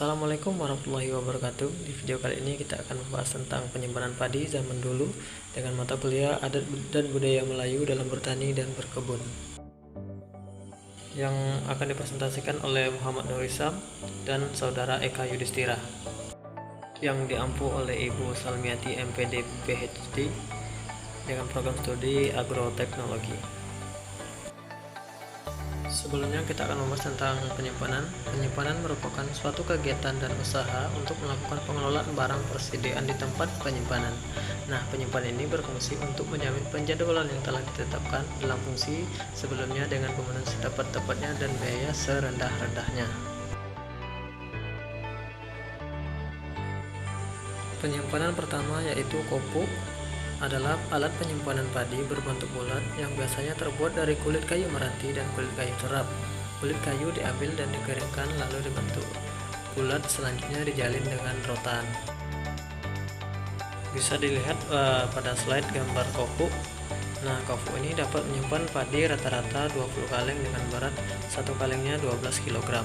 Assalamualaikum warahmatullahi wabarakatuh. Di video kali ini kita akan membahas tentang penyimpanan padi zaman dulu dengan mata kuliah adat dan budaya Melayu dalam bertani dan berkebun, yang akan dipresentasikan oleh Muhammad Nurisam dan saudara Eka Yudhistira, yang diampu oleh Ibu Salmiati MPD PhD dengan program studi agroteknologi. Sebelumnya kita akan membahas tentang penyimpanan. Penyimpanan merupakan suatu kegiatan dan usaha untuk melakukan pengelolaan barang persediaan di tempat penyimpanan. Nah, penyimpanan ini berfungsi untuk menjamin penjadwalan yang telah ditetapkan dalam fungsi sebelumnya dengan pemenuhan setepat-tepatnya dan biaya serendah-rendahnya. Penyimpanan pertama yaitu kopuk adalah alat penyimpanan padi berbentuk bulat yang biasanya terbuat dari kulit kayu meranti dan kulit kayu terap. Kulit kayu diambil dan dikeringkan lalu dibentuk bulat, selanjutnya dijalin dengan rotan. Bisa dilihat pada slide gambar kopuk. Nah, kopuk ini dapat menyimpan padi rata-rata 20 kaleng dengan berat 1 kalengnya 12 kg.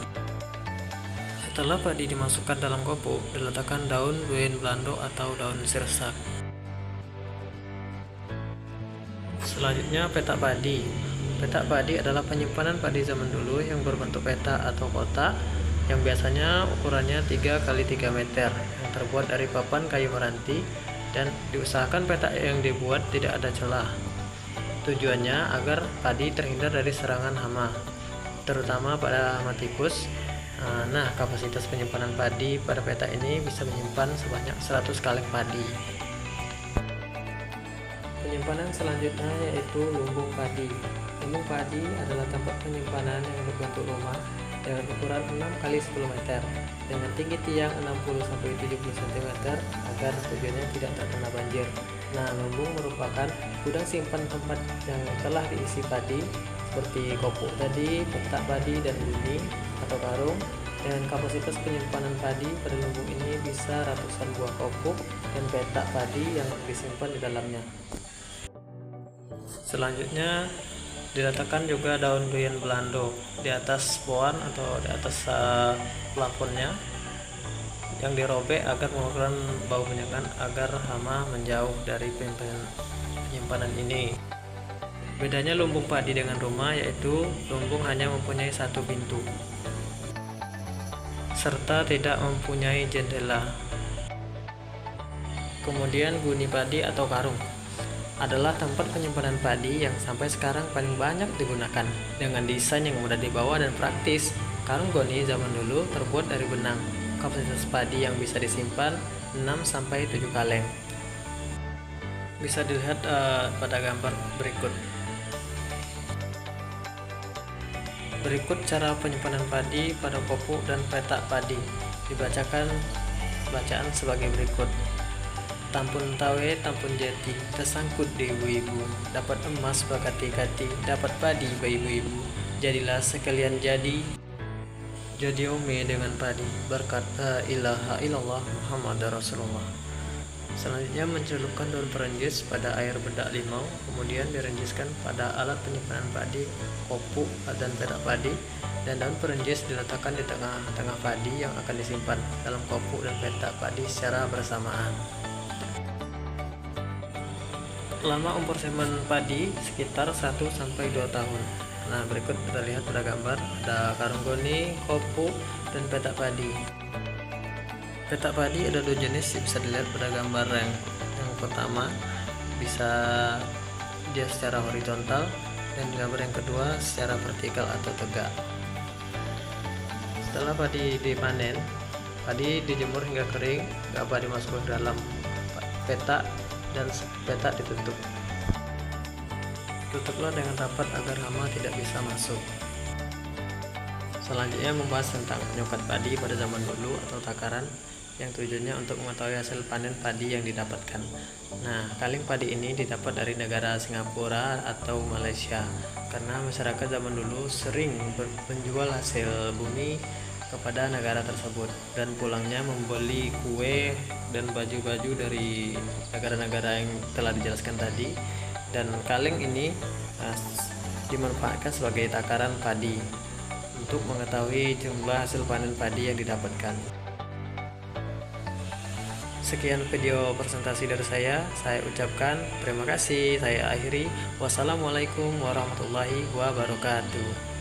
Setelah padi dimasukkan dalam kopuk, diletakkan daun buin belando atau daun sirsak. Selanjutnya, petak padi. Petak padi adalah penyimpanan padi zaman dulu yang berbentuk peta atau kotak yang biasanya ukurannya 3 x 3 meter yang terbuat dari papan kayu meranti, dan diusahakan petak yang dibuat tidak ada celah. Tujuannya agar padi terhindar dari serangan hama, terutama pada hama tikus. Nah, kapasitas penyimpanan padi pada petak ini bisa menyimpan sebanyak 100 kaleng padi. Penyimpanan selanjutnya yaitu lumbung padi. Lumbung padi adalah tempat penyimpanan yang berbentuk rumah dengan ukuran 6 x 10 meter dengan tinggi tiang 60-70 cm agar tujuannya tidak terkena banjir. Nah, lumbung merupakan gudang simpan tempat yang telah diisi padi seperti kopuk tadi, petak padi, dan buni atau karung. Dengan kapasitas penyimpanan padi pada lumbung ini bisa ratusan buah kopuk dan petak padi yang disimpan di dalamnya. Selanjutnya diletakkan juga daun buin belando di atas pohon atau di atas plafonnya yang dirobek agar mengeluarkan bau menyengat agar hama menjauh dari penyimpanan ini. Bedanya lumbung padi dengan rumah yaitu lumbung hanya mempunyai satu pintu serta tidak mempunyai jendela. Kemudian guni padi atau karung adalah tempat penyimpanan padi yang sampai sekarang paling banyak digunakan. Dengan desain yang mudah dibawa dan praktis, karung goni zaman dulu terbuat dari benang. Kapasitas padi yang bisa disimpan 6-7 kaleng. Bisa dilihat pada gambar berikut. Berikut cara penyimpanan padi pada kopuk dan petak padi. Dibacakan bacaan sebagai berikut. Tampun tawe, tampun jati, tersangkut di ibu-ibu, dapat emas berkati-kati, dapat padi bagi ibu-ibu, jadilah sekalian jadi ome dengan padi, berkat la ilaha illallah Muhammad Rasulullah. Selanjutnya mencelupkan daun perenjis pada air bedak limau, kemudian direnjiskan pada alat penyimpanan padi, kopuk dan petak padi, dan daun perenjis diletakkan di tengah-tengah padi yang akan disimpan dalam kopuk dan petak padi secara bersamaan. Lama umur simpan padi sekitar 1-2 tahun. Nah, berikut kita lihat pada gambar ada karung goni, kopuk, dan petak padi. Petak padi ada 2 jenis, bisa dilihat pada gambar yang pertama bisa dia secara horizontal, dan di gambar yang kedua secara vertikal atau tegak. Setelah padi dipanen, padi dijemur hingga kering, gabah dimasukkan ke dalam petak dan petak ditutup. Tutuplah dengan rapat agar hama tidak bisa masuk. Selanjutnya membahas tentang penyokat padi pada zaman dulu atau takaran yang tujuannya untuk mengetahui hasil panen padi yang didapatkan. Nah, kaleng padi ini didapat dari negara Singapura atau Malaysia karena masyarakat zaman dulu sering menjual hasil bumi kepada negara tersebut dan pulangnya membeli kue dan baju-baju dari negara-negara yang telah dijelaskan tadi, dan kaleng ini dimanfaatkan sebagai takaran padi untuk mengetahui jumlah hasil panen padi yang didapatkan. Sekian video presentasi dari saya ucapkan terima kasih, saya akhiri. Wassalamualaikum warahmatullahi wabarakatuh.